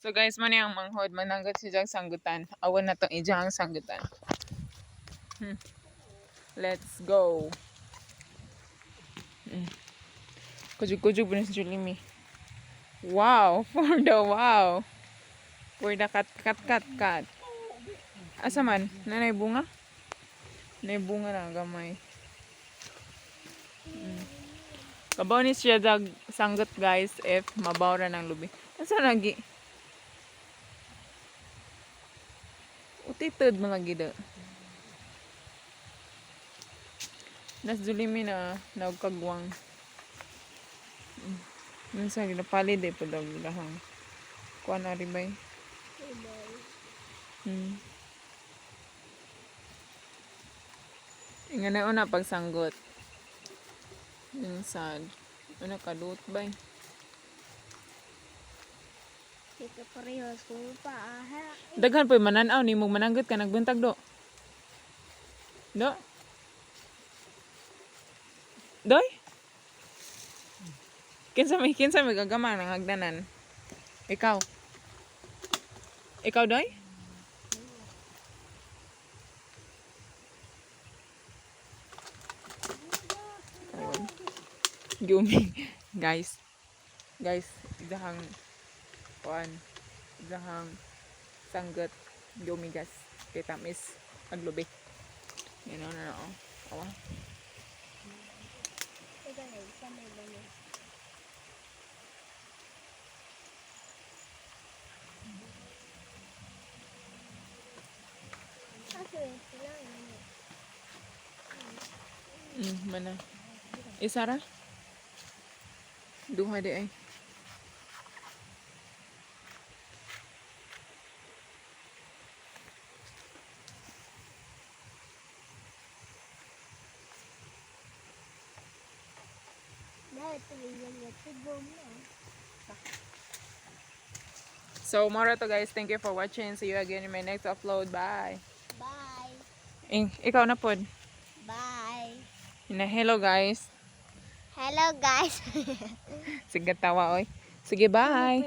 So guys, man yung manghod, mananggat si Jang Sangutan. Awan na tong ijang Sangutan. Let's go. Kujug-kujug po na si Julimi. Wow, for the wow. For the kat. Asa man? Nanay bunga? Nanay bunga na gamay. Kabaw ni siya Jang Sanggut guys if mabawra ng lubi. Asa lagi? Utitod mga gida. Nas Julimi na naugkagwang. Minsan ginapalid eh po daw gilahang. Kuha na ribay. Nga na una pagsanggot. Minsan. Ano kadut ba eh? Ika parehas ko pa. Daghan po mananaw ni mong mananggot ka nagbuntag do. Do? Doy? Kinsa may gagamang ng hagdanan? Ikaw? Ikaw, Doy? Gumi. Guys, idahang kuan, idahang sanggot gumigas kay tamis aglubi. Yan na oh. Awa. Mana? Isara? Duha di ay. So, mora to guys. Thank you for watching. See you again in my next upload. Bye. Bye. Ikaw na pod. Bye. Hello guys. Hello guys. Sige tawa oy. Sige bye.